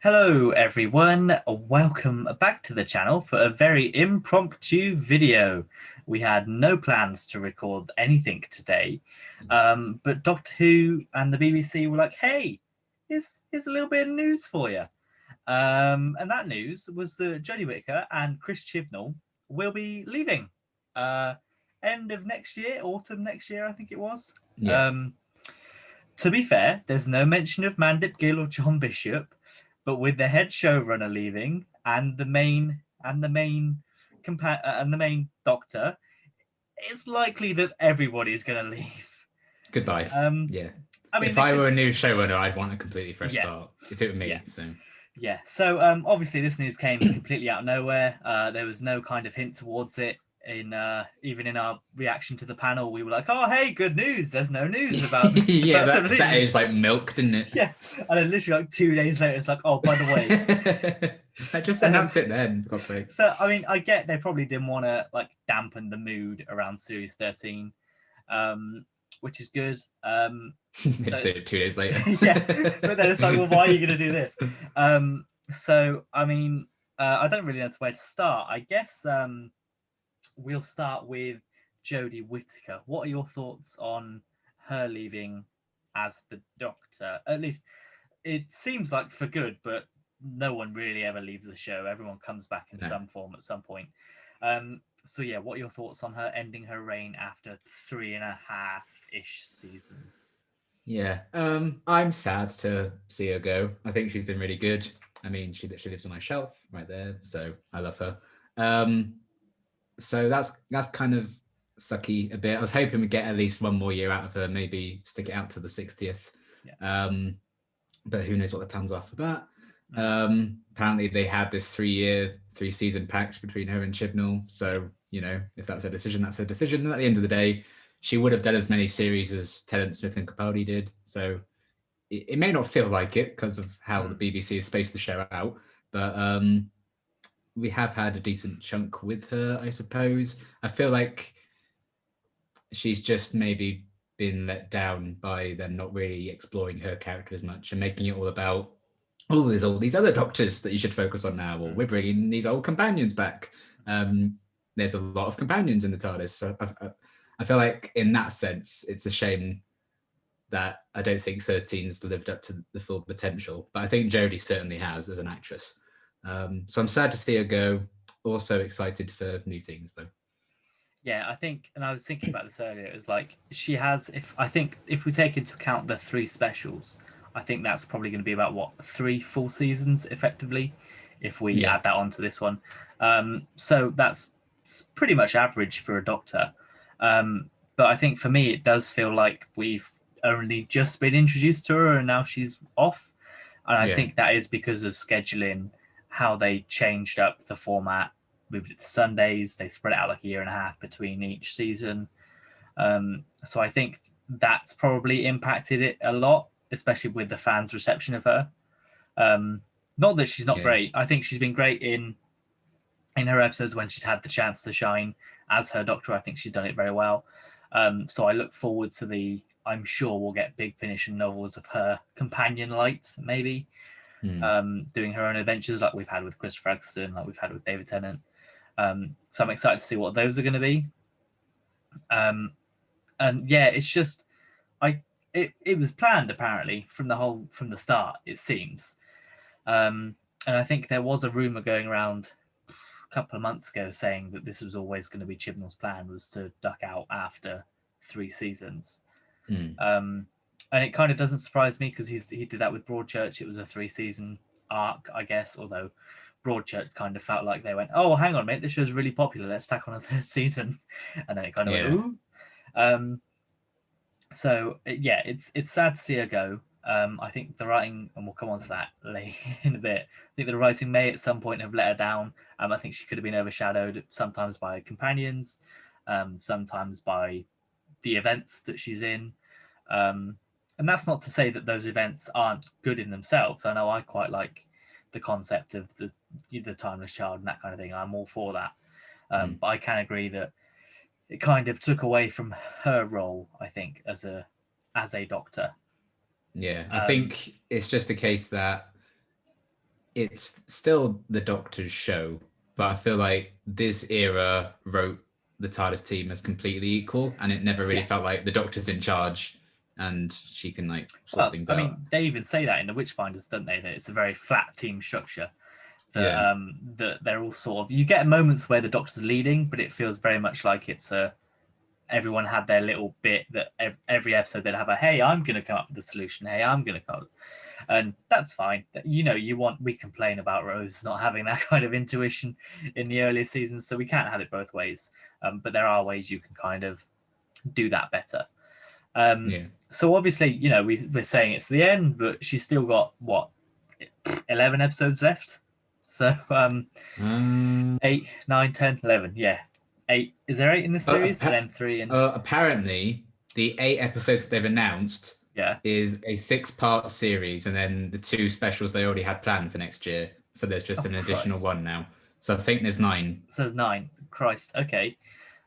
Hello everyone, welcome back to the channel for a very impromptu video. We had no plans to record anything today, but Doctor Who and the BBC were like, hey, here's a little bit of news for you. And that news was that Jodie Whittaker and Chris Chibnall will be leaving end of next year, autumn next year, I think it was. Yeah. To be fair, there's no mention of Mandip Gill or John Bishop, but with the head showrunner leaving and the main doctor, it's likely that everybody's going to leave. Goodbye. Yeah. I mean, if I were a new showrunner, I'd want a completely fresh start. If it were me, yeah. So obviously this news came completely out of nowhere. There was no kind of hint towards it. Even in our reaction to the panel, we were like, "Oh, hey, good news! There's no news about." Yeah, that is like milk, didn't it? Yeah, and then literally like 2 days later, it's like, "Oh, by the way." I just announced it then, for God's sake. So I mean, I get they probably didn't want to like dampen the mood around Series 13, which is good. They just did it 2 days later. Yeah, but then it's like, well, why are you going to do this? So I mean, I don't really know where to start. I guess we'll start with Jodie Whittaker. What are your thoughts on her leaving as the Doctor? At least it seems like for good, but no one really ever leaves the show. Everyone comes back in some form at some point. So yeah, what are your thoughts on her ending her reign after 3.5-ish seasons? Yeah, I'm sad to see her go. I think she's been really good. I mean, she literally lives on my shelf right there, so I love her. So that's kind of sucky a bit. I was hoping we'd get at least one more year out of her, maybe stick it out to the 60th. Yeah. But who knows what the plans are for that. Apparently they had this 3-season pact between her and Chibnall. So, you know, if that's a decision, that's a decision. And at the end of the day, she would have done as many series as Tennant, Smith and Capaldi did. So it may not feel like it because of how the BBC has spaced the show out. But we have had a decent chunk with her, I suppose. I feel like she's just maybe been let down by them not really exploring her character as much and making it all about, oh, there's all these other doctors that you should focus on now, or we're bringing these old companions back. There's a lot of companions in the TARDIS. So I feel like in that sense, it's a shame that I don't think 13's lived up to the full potential. But I think Jodie certainly has as an actress. So I'm sad to see her go. Also excited for new things, though. Yeah, I think, and I was thinking about this earlier, it was like she has, if we take into account the 3 specials, I think that's probably going to be about, what, 3 full seasons, effectively, if we add that onto this one. So that's pretty much average for a Doctor. But I think for me, it does feel like we've only just been introduced to her and now she's off. And I think that is because of scheduling, how they changed up the format, moved it to Sundays. They spread it out like 1.5 years between each season. So I think that's probably impacted it a lot, especially with the fans' reception of her. Not that she's not great. I think she's been great in her episodes when she's had the chance to shine as her Doctor. I think she's done it very well. So I look forward to I'm sure we'll get Big Finish and novels of her companion light, maybe. Doing her own adventures like we've had with Chris Ferguson, like we've had with David Tennant. So I'm excited to see what those are going to be. And yeah, it's just it was planned apparently from the start, it seems. And I think there was a rumor going around a couple of months ago saying that this was always going to be Chibnall's plan, was to duck out after 3 seasons. And it kind of doesn't surprise me because he did that with Broadchurch. It was a 3-season arc, I guess, although Broadchurch kind of felt like they went, oh, hang on a minute, this show's really popular, let's tack on a 3rd season. And then it kind of went, ooh. So yeah, it's sad to see her go. I think the writing, and we'll come on to that later in a bit, I think the writing may at some point have let her down. I think she could have been overshadowed sometimes by companions, sometimes by the events that she's in. And that's not to say that those events aren't good in themselves. I know I quite like the concept of the Timeless Child and that kind of thing. I'm all for that. But I can agree that it kind of took away from her role, I think, as a Doctor. Yeah, I think it's just a case that it's still the Doctor's show, but I feel like this era wrote the TARDIS team as completely equal, and it never really Yeah. felt like the Doctor's in charge and she can like sort Well, things I out. mean, they even say that in the Witchfinders, don't they? That it's a very flat team structure. Yeah, That they're all sort of. You get moments where the Doctor's leading, but it feels very much like it's a. Everyone had their little bit that every episode they'd have a, hey, I'm going to come up with the solution. Hey, I'm going to come up. And that's fine. We complain about Rose not having that kind of intuition in the earlier seasons, so we can't have it both ways. But there are ways you can kind of do that better. yeah. So obviously, we're saying it's the end, but she's still got what 11 episodes left. So 8, 9, 10, 11. Yeah, 8. Is there 8 in the series? And then 3 in. Apparently, the 8 episodes that they've announced Yeah. is a 6-part series, and then the 2 specials they already had planned for next year. So there's just an additional Christ. one now. So I think there's 9. So there's 9. Christ. Okay.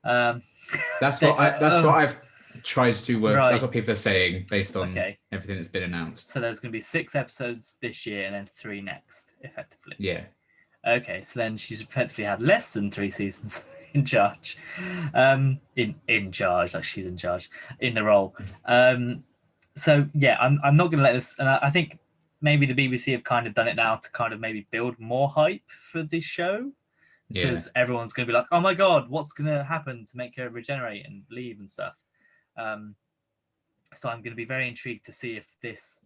Um, That's what I've tried to work. Right. That's what people are saying based on Okay. everything that's been announced. So there's going to be 6 episodes this year and then 3 next, effectively. Yeah. Okay, so then she's effectively had less than 3 seasons in charge. In charge, like she's in charge in the role. So yeah, I'm not going to let this. And I think maybe the BBC have kind of done it now to kind of maybe build more hype for this show, Yeah. because everyone's going to be like, oh my god, what's going to happen to make her regenerate and leave and stuff. So I'm going to be very intrigued to see if these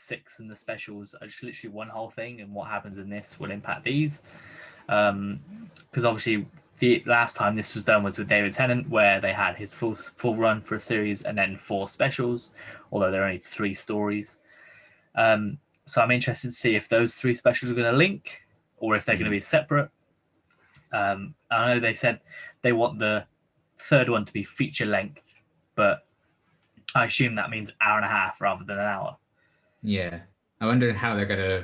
6 and the specials are just literally one whole thing, and what happens in this will impact these. Because obviously the last time this was done was with David Tennant, where they had his full run for a series and then 4 specials, although there are only 3 stories. So I'm interested to see if those 3 specials are going to link or if they're going to be separate. I know they said they want the 3rd one to be feature length, but I assume that means hour and a half rather than an hour. Yeah. I wonder how they're going to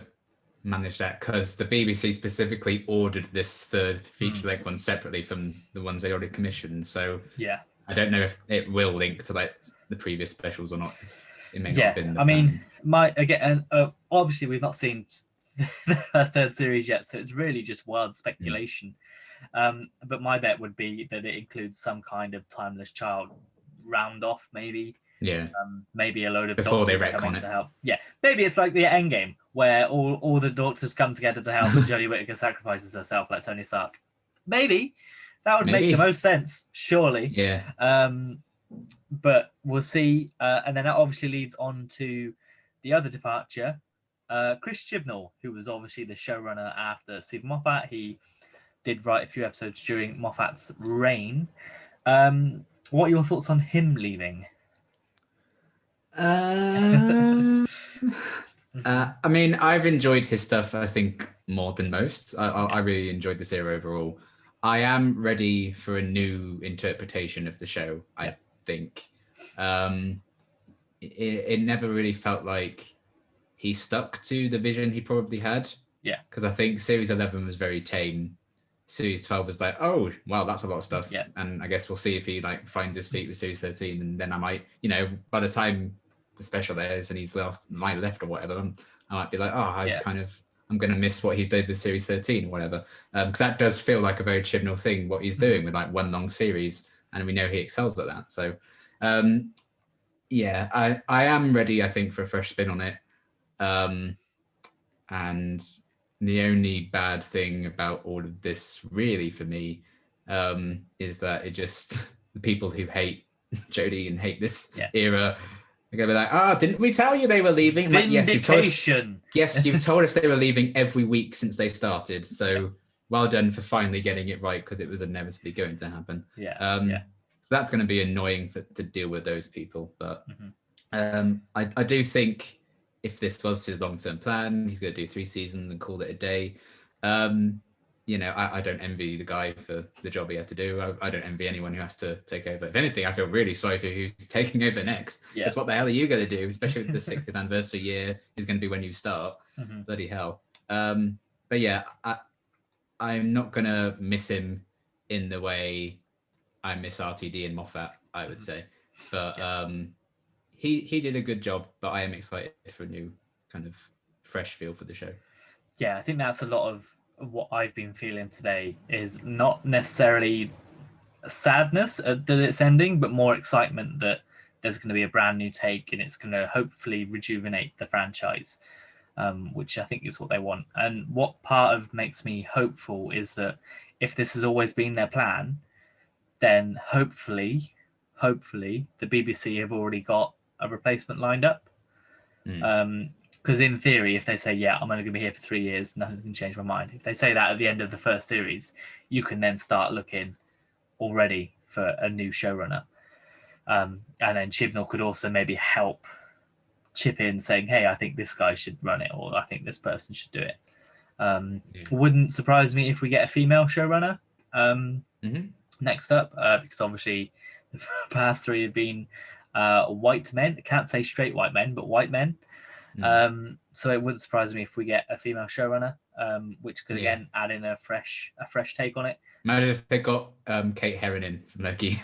manage that, because the BBC specifically ordered this 3rd feature length one separately from the ones they already commissioned. So yeah, I don't know if it will link to like the previous specials or not. It may not yeah. have been. I mean, obviously we've not seen the 3rd series yet, so it's really just wild speculation. But my bet would be that it includes some kind of timeless child round off, maybe. Yeah. Maybe a load of Before doctors they come in retcon to it. help. Yeah, maybe it's like the Endgame, where all the doctors come together to help, and Jodie Whittaker sacrifices herself like Tony Stark. Maybe that would make the most sense, surely. Yeah. But we'll see. And then that obviously leads on to the other departure, Chris Chibnall, who was obviously the showrunner after Stephen Moffat. He did write a few episodes during Moffat's reign. What are your thoughts on him leaving? I mean, I've enjoyed his stuff, I think, more than most. I really enjoyed this era overall. I am ready for a new interpretation of the show, I think. It never really felt like he stuck to the vision he probably had. Yeah. Because I think Series 11 was very tame. Series 12 was like, oh, wow, that's a lot of stuff. Yeah. And I guess we'll see if he like finds his feet with Series 13. And then I might, by the time the special airs and he's left or whatever, I might be like, I'm going to miss what he did with Series 13 or whatever. Because that does feel like a very Chibnall thing, what he's doing with like one long series. And we know he excels at that. So, I am ready, I think, for a fresh spin on it. And the only bad thing about all of this, really, for me, is that it just the people who hate Jodie and hate this era are gonna be like, didn't we tell you they were leaving? Like, yes, you've told us they were leaving every week since they started. So well done for finally getting it right, because it was inevitably going to happen. So that's going to be annoying to deal with those people. But I do think if this was his long-term plan, he's going to do 3 seasons and call it a day. I don't envy the guy for the job he had to do. I don't envy anyone who has to take over. If anything, I feel really sorry for who's taking over next. Because what the hell are you going to do? Especially with the 60th anniversary year is going to be when you start. Bloody hell. But yeah, I'm not going to miss him in the way I miss RTD and Moffat, I would say. But he did a good job, but I am excited for a new kind of fresh feel for the show. Yeah, I think that's a lot of what I've been feeling today is not necessarily sadness that it's ending, but more excitement that there's going to be a brand new take and it's going to hopefully rejuvenate the franchise, which I think is what they want. And what part of makes me hopeful is that if this has always been their plan, then hopefully, the BBC have already got a replacement lined up. Because in theory, if they say, yeah, I'm only going to be here for 3 years, nothing's going to change my mind. If they say that at the end of the first series, you can then start looking already for a new showrunner. And then Chibnall could also maybe help chip in saying, hey, I think this guy should run it, or I think this person should do it. Wouldn't surprise me if we get a female showrunner next up, because obviously the past 3 have been white men. I can't say straight white men, but white men. So it wouldn't surprise me if we get a female showrunner, which could again add in a fresh take on it. Imagine if they got Kate Herron in from Loki.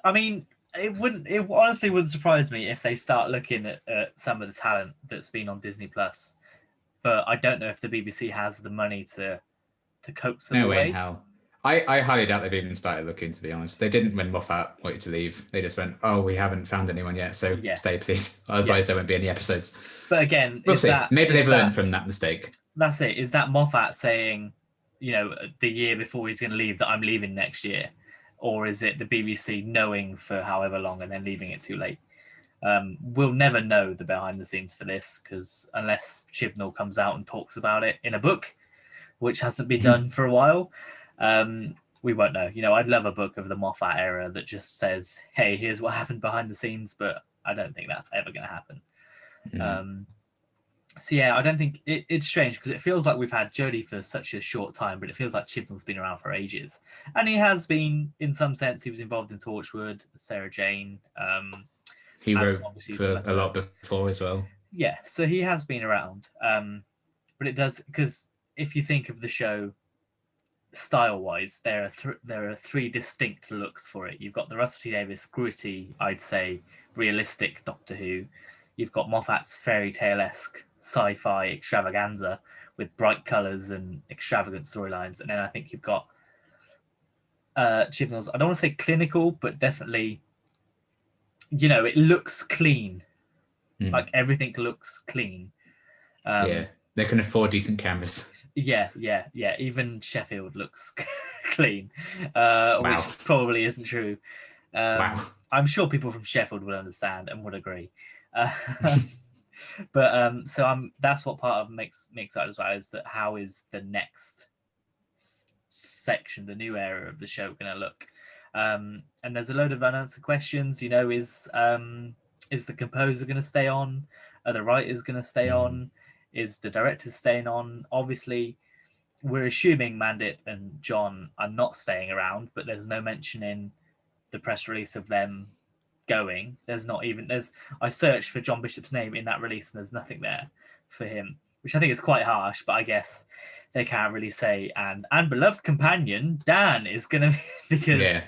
I mean, it honestly wouldn't surprise me if they start looking at some of the talent that's been on Disney Plus, but I don't know if the BBC has the money to coax them away. No way in hell. I highly doubt they've even started looking, to be honest. They didn't when Moffat wanted to leave. They just went, oh, we haven't found anyone yet, so stay, please. Otherwise, there won't be any episodes. But again, we'll see. Maybe they've learned from that mistake. That's it. Is that Moffat saying, the year before he's going to leave that I'm leaving next year? Or is it the BBC knowing for however long and then leaving it too late? We'll never know the behind the scenes for this, because unless Chibnall comes out and talks about it in a book, which hasn't been done for a while, we won't know. I'd love a book of the Moffat era that just says, hey, here's what happened behind the scenes, but I don't think that's ever going to happen. So yeah, I don't think it's strange, because it feels like we've had Jodie for such a short time, but it feels like Chibnall's been around for ages, and he has been, in some sense. He was involved in Torchwood, Sarah Jane. He wrote for a lot before as well. Yeah, so he has been around, but it does, because if you think of the show style-wise, there are 3 distinct looks for it. You've got the Russell T Davies gritty, I'd say, realistic Doctor Who. You've got Moffat's fairy tale-esque sci-fi extravaganza with bright colours and extravagant storylines, and then I think you've got Chibnall's, I don't want to say clinical, but definitely, it looks clean. Like everything looks clean. They can afford decent cameras. Yeah. Even Sheffield looks clean, which probably isn't true. I'm sure people from Sheffield would understand and would agree. But so that's what part of makes me excited as well, is that how is the next section, the new era of the show, going to look? And there's a load of unanswered questions. Is the composer going to stay on? Are the writers going to stay on? Is the director staying on? Obviously, we're assuming Mandip and John are not staying around, but there's no mention in the press release of them going. I searched for John Bishop's name in that release, and there's nothing there for him, which I think is quite harsh, but I guess they can't really say, and beloved companion Dan is going to be,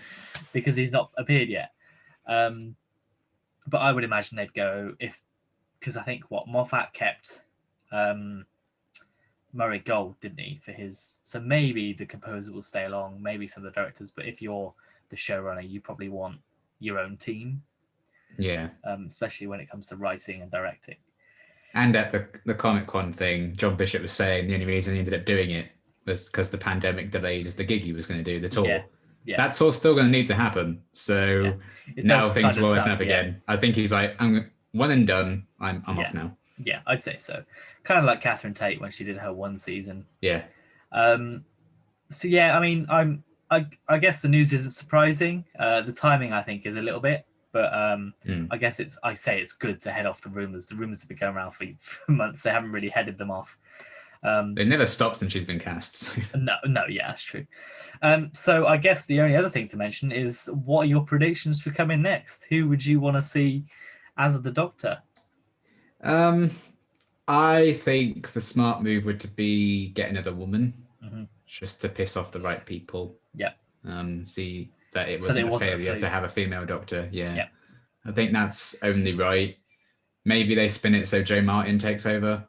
because he's not appeared yet. But I would imagine they'd go because I think Moffat kept Murray Gold, didn't he, for his? So maybe the composer will stay along, maybe some of the directors, but if you're the showrunner, you probably want your own team. Yeah. Especially when it comes to writing and directing. And at the Comic-Con thing, John Bishop was saying the only reason he ended up doing it was because the pandemic delayed the gig he was going to do, the tour. Yeah. That tour's still going to need to happen. So now things will open up again. I think he's like, I'm one and done. I'm off now. Yeah, I'd say so. Kind of like Catherine Tate when she did her one season. Yeah. So yeah, I mean, I guess the news isn't surprising. The timing, I think, is a little bit, but I guess it's good to head off the rumors. The rumors have been going around for months. They haven't really headed them off. They never stopped since she's been cast. No, yeah, that's true. So I guess the only other thing to mention is, what are your predictions for coming next? Who would you want to see as the Doctor? I think the smart move would be get another woman, just to piss off the right people. Yeah. See that it wasn't a failure to have a female Doctor. Yeah. I think that's only right. Maybe they spin it so Joe Martin takes over.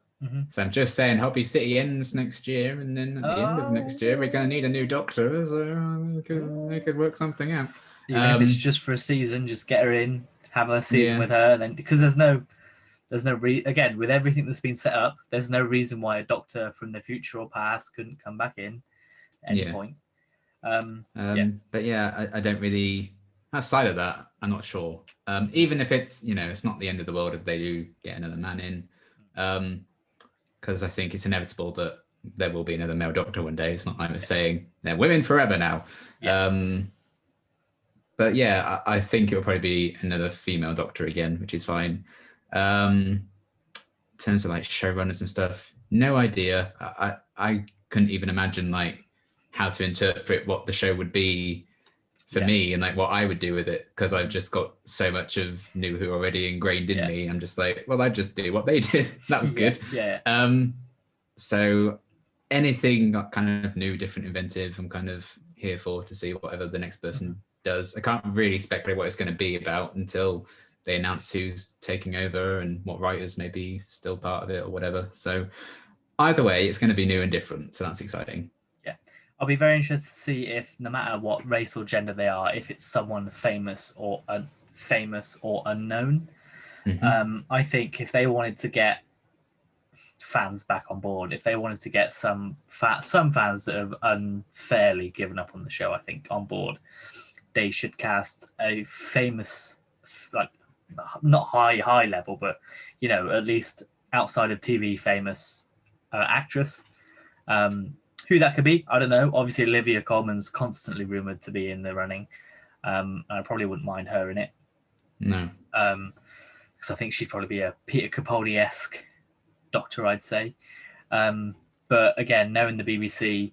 So I'm just saying, Hobby City ends next year, and then at the end of next year, we're going to need a new Doctor, so they could work something out. Even if it's just for a season, just get her in, have a season Yeah. with her, and then because there's no again, with everything that's been set up, there's no reason why a Doctor from the future or past couldn't come back in at any point. But yeah, I don't really. Outside of that, I'm not sure. Even if it's it's not the end of the world if they do get another man in, because I think it's inevitable that there will be another male Doctor one day. It's not like we're saying they're women forever now. But yeah, I think it will probably be another female Doctor again, which is fine. In terms of like showrunners and stuff, no idea. I couldn't even imagine like how to interpret what the show would be for me and like what I would do with it, because I've just got so much of New Who already ingrained in me. I'm just like, well, I'd just do what they did. That was good. So anything kind of new, different, inventive, I'm kind of here for, to see whatever the next person does. I can't really speculate what it's going to be about until they announce who's taking over and what writers may be still part of it or whatever. So either way, it's going to be new and different. So that's exciting. Yeah. I'll be very interested to see if, no matter what race or gender they are, if it's someone famous or unknown. I think if they wanted to get fans back on board, if they wanted to get some fans that have unfairly given up on the show, I think, on board, they should cast a famous, like, not high level, but at least outside of TV famous actress. Who that could be, I don't know. Obviously, Olivia Colman's constantly rumored to be in the running. I probably wouldn't mind her in it. No. Because I think she'd probably be a Peter Capaldi-esque Doctor, I'd say. But again, knowing the BBC,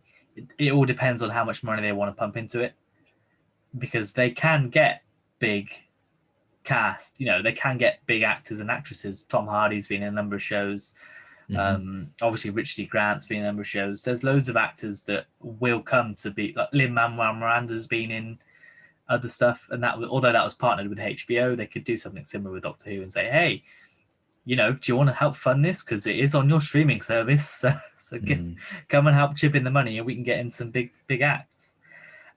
it all depends on how much money they want to pump into it. Because they can get big cast, they can get big actors and actresses. Tom Hardy's been in a number of shows. Obviously Richard E. Grant's been in a number of shows. There's loads of actors that will come to be, like Lin-Manuel Miranda's been in other stuff, and that, although that was partnered with HBO, they could do something similar with Doctor Who and say, hey, do you want to help fund this, because it is on your streaming service, so come and help chip in the money and we can get in some big acts.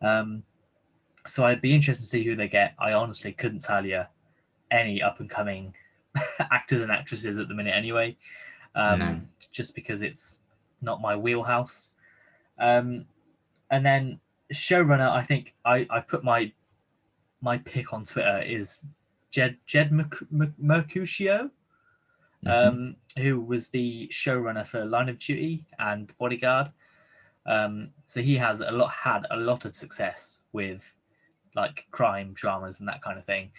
So I'd be interested to see who they get. I honestly couldn't tell you any up and coming actors and actresses at the minute anyway. Just because it's not my wheelhouse. And then showrunner, I think I put my pick on Twitter is Jed Mercutio, who was the showrunner for Line of Duty and Bodyguard. So he has had a lot of success with like crime dramas and that kind of thing.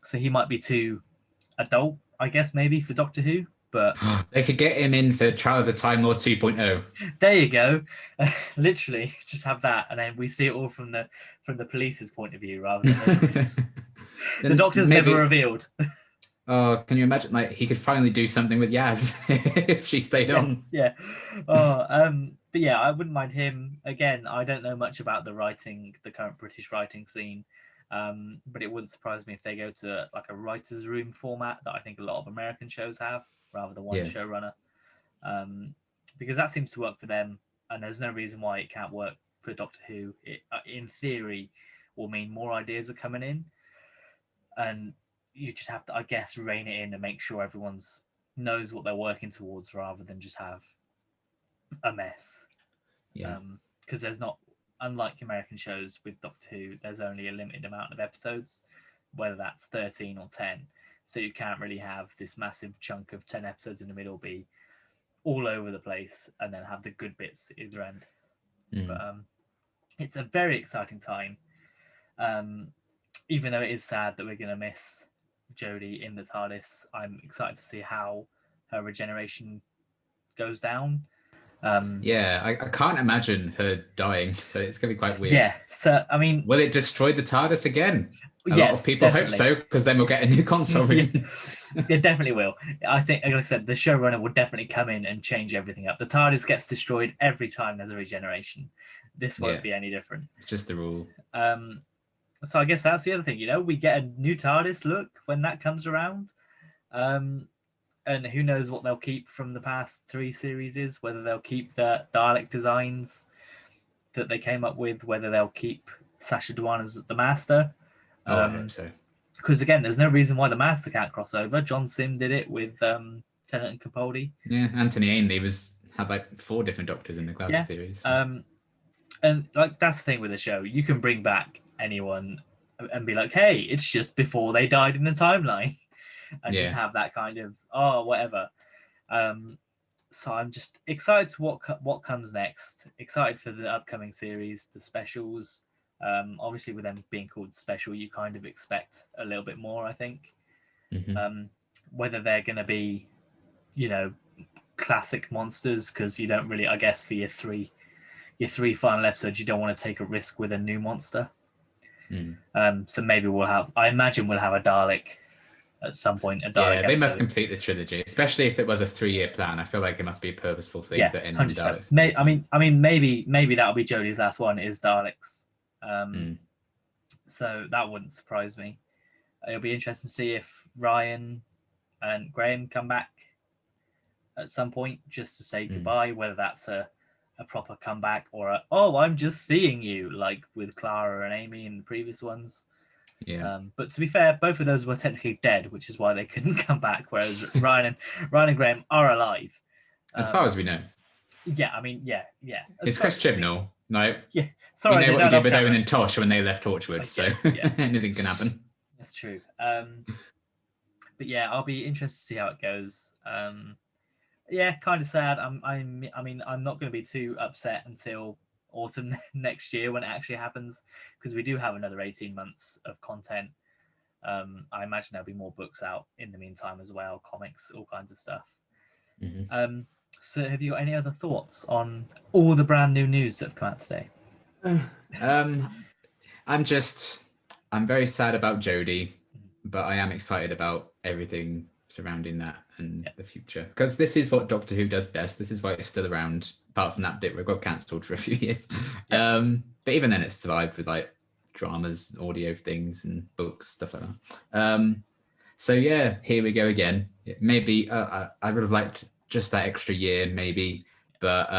So he might be too adult, I guess, maybe for Doctor Who. But they could get him in for Trial of the Time Lord 2.0. There you go. Literally, just have that, and then we see it all from the police's point of view, rather than the Doctor's never revealed. Oh, can you imagine? Like, he could finally do something with Yaz if she stayed on. Yeah. But yeah, I wouldn't mind him. Again, I don't know much about the current British writing scene. But it wouldn't surprise me if they go to like a writer's room format that I think a lot of American shows have, rather than one showrunner. Because that seems to work for them, and there's no reason why it can't work for Doctor Who. It, in theory, will mean more ideas are coming in, and you just have to, I guess, rein it in and make sure everyone's knows what they're working towards, rather than just have a mess. Because there's not, unlike American shows with Doctor Who, there's only a limited amount of episodes, whether that's 13 or 10. So you can't really have this massive chunk of 10 episodes in the middle be all over the place and then have the good bits at either end. But it's a very exciting time. Even though it is sad that we're going to miss Jodie in the TARDIS, I'm excited to see how her regeneration goes down. I can't imagine her dying, so it's going to be quite weird. Yeah, so I mean, will it destroy the TARDIS again? A lot of people definitely hope so, because then we'll get a new console. It definitely will. I think, like I said, the showrunner will definitely come in and change everything up. The TARDIS gets destroyed every time there's a regeneration. This won't be any different. It's just the rule. So I guess that's the other thing. We get a new TARDIS look when that comes around. And and who knows what they'll keep from the past 3 series is, whether they'll keep the Dalek designs that they came up with, whether they'll keep Sacha Dhawan as the Master. I hope so. Because again, there's no reason why the Master can't cross over. John Sim did it with Tennant and Capaldi. Yeah, Anthony Ainley had like 4 different Doctors in the classic series. And like that's the thing with the show, you can bring back anyone and be like, hey, it's just before they died in the timeline, and just have that kind of whatever. So I'm just excited to what comes next. Excited for the upcoming series, the specials. Obviously, with them being called special, you kind of expect a little bit more, I think. Whether they're going to be, classic monsters, because you don't really, I guess, for your three final episodes, you don't want to take a risk with a new monster. So maybe I imagine we'll have a Dalek at some point. A Dalek they episode. must complete the trilogy, especially if it was a 3-year plan. I feel like it must be a purposeful thing to end 100%. Daleks. Maybe that'll be Jodie's last one is Daleks. So that wouldn't surprise me. It'll be interesting to see if Ryan and Graham come back at some point just to say goodbye, whether that's a proper comeback or I'm just seeing you, like with Clara and Amy in the previous ones. But to be fair, both of those were technically dead, which is why they couldn't come back, whereas Ryan and Graham are alive. As far as we know. Yeah. It's Chris Chibnall. No. Yeah. Sorry, we know what he did with Owen and Tosh when they left Torchwood, so anything can happen. That's true. But yeah, I'll be interested to see how it goes. Kind of sad. I'm not going to be too upset until autumn next year when it actually happens, because we do have another 18 months of content. I imagine there'll be more books out in the meantime as well, comics, all kinds of stuff. So have you got any other thoughts on all the brand new news that have come out today? I'm very sad about Jodie, but I am excited about everything surrounding that and the future, because this is what Doctor Who does best. This is why it's still around, apart from that bit where it got cancelled for a few years. But even then it's survived with like dramas, audio things and books, stuff like that. So yeah, here we go again. Maybe I would have liked just that extra year maybe, but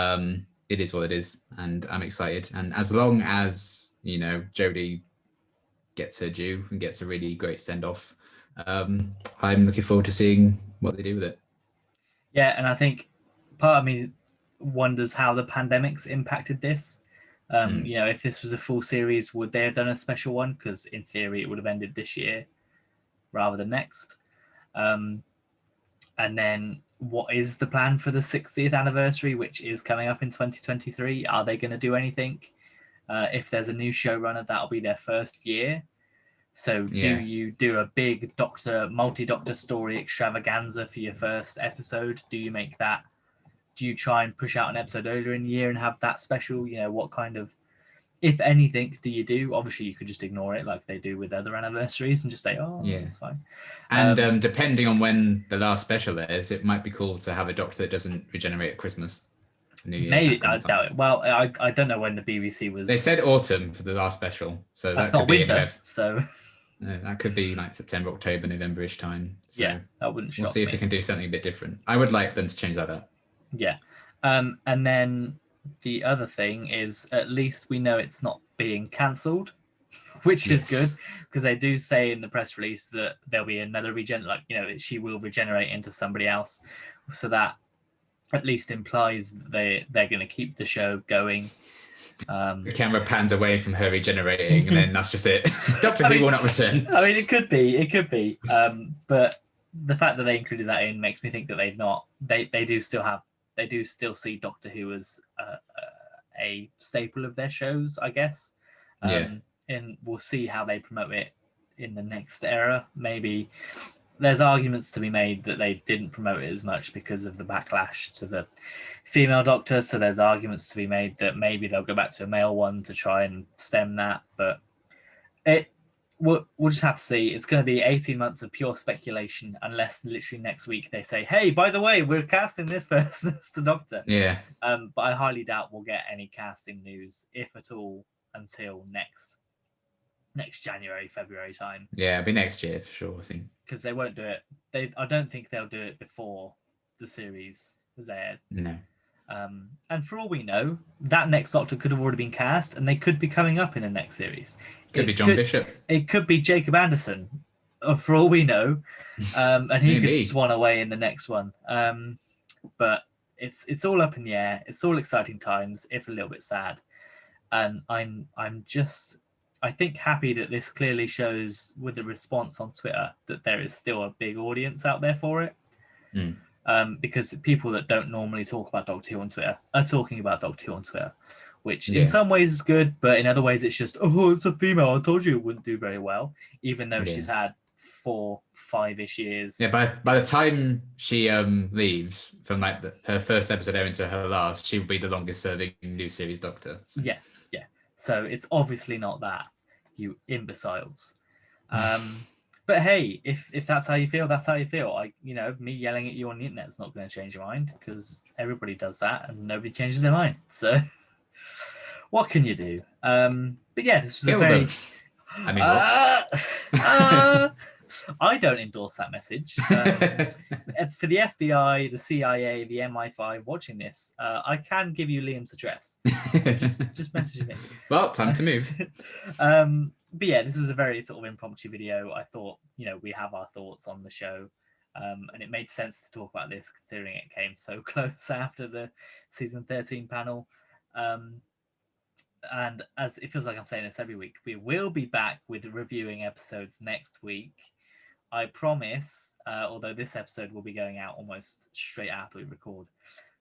it is what it is, and I'm excited. And as long as Jodie gets her due and gets a really great send-off, I'm looking forward to seeing what they do with it. And I think part of me wonders how the pandemic's impacted this. If this was a full series, would they have done a special one? Because in theory it would have ended this year rather than next. And then what is the plan for the 60th anniversary, which is coming up in 2023? Are they going to do anything? If there's a new showrunner, that'll be their first year. So do you do a big multi-doctor story extravaganza for your first episode? Do you make that? Do you try and push out an episode earlier in the year and have that special? What kind of, if anything, do you do? Obviously, you could just ignore it like they do with other anniversaries and just say, it's fine. And depending on when the last special is, it might be cool to have a Doctor that doesn't regenerate at Christmas. Maybe, I doubt it. Well, I don't know when the BBC was. They said autumn for the last special, so that's that not could winter. Be So that could be like September, October, November-ish time. So that wouldn't shock me. We'll see if they can do something a bit different. I would like them to change that up. And then the other thing is, at least we know it's not being cancelled, which is good, because they do say in the press release that there'll be another she will regenerate into somebody else. So that at least implies that they're going to keep the show going. The camera pans away from her regenerating, and then that's just it. Doctor Who will not return. It could be. But the fact that they included that in makes me think that they've not. They do still see Doctor Who as a staple of their shows, I guess. And we'll see how they promote it in the next era. Maybe there's arguments to be made that they didn't promote it as much because of the backlash to the female Doctor. So there's arguments to be made that maybe they'll go back to a male one to try and stem that. But we'll just have to see. It's going to be 18 months of pure speculation, unless literally next week they say, hey, by the way, we're casting this person as the Doctor. But I highly doubt we'll get any casting news, if at all, until next. next January, February time. Yeah, it'll be next year for sure, I think. Because they won't do it. I don't think they'll do it before the series is aired. No. And for all we know, that next Doctor could have already been cast, and they could be coming up in the next series. Could be John Bishop. It could be Jacob Anderson, for all we know, and he could Maybe. swan away in the next one. But it's all up in the air. It's all exciting times, if a little bit sad. And I'm just, I think, happy that this clearly shows with the response on Twitter that there is still a big audience out there for it. Because people that don't normally talk about Doctor Who on Twitter are talking about Doctor Who on Twitter, which in some ways is good, but in other ways it's just, oh, it's a female. I told you it wouldn't do very well, even though she's had 4-5-ish years. Yeah, by the time she leaves from like her first episode airing to her last, she will be the longest serving new series Doctor. So. Yeah. So it's obviously not that, you imbeciles. But hey, if that's how you feel, that's how you feel. Me yelling at you on the internet is not going to change your mind, because everybody does that and nobody changes their mind. So what can you do? But yeah, this was a very... I mean, I don't endorse that message. For the FBI, the CIA, the MI5 watching this, I can give you Liam's address. Just message me. Well, time to move. But yeah, this was a very sort of impromptu video. I thought, we have our thoughts on the show. And it made sense to talk about this, considering it came so close after the season 13 panel. And as it feels like I'm saying this every week, we will be back with reviewing episodes next week. I promise, although this episode will be going out almost straight after we record.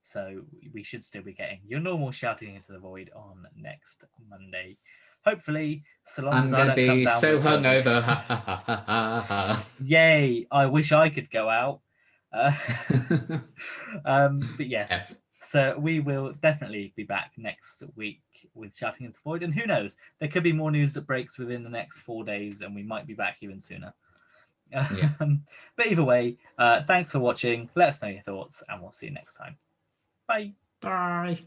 So we should still be getting your normal shouting into the void on next Monday. Hopefully, so long as I don't come down so with hungover. Yay! I wish I could go out. But yes, so we will definitely be back next week with Shouting into the Void. And who knows, there could be more news that breaks within the next 4 days, and we might be back even sooner. But either way, thanks for watching. Let us know your thoughts, and we'll see you next time. Bye. Bye.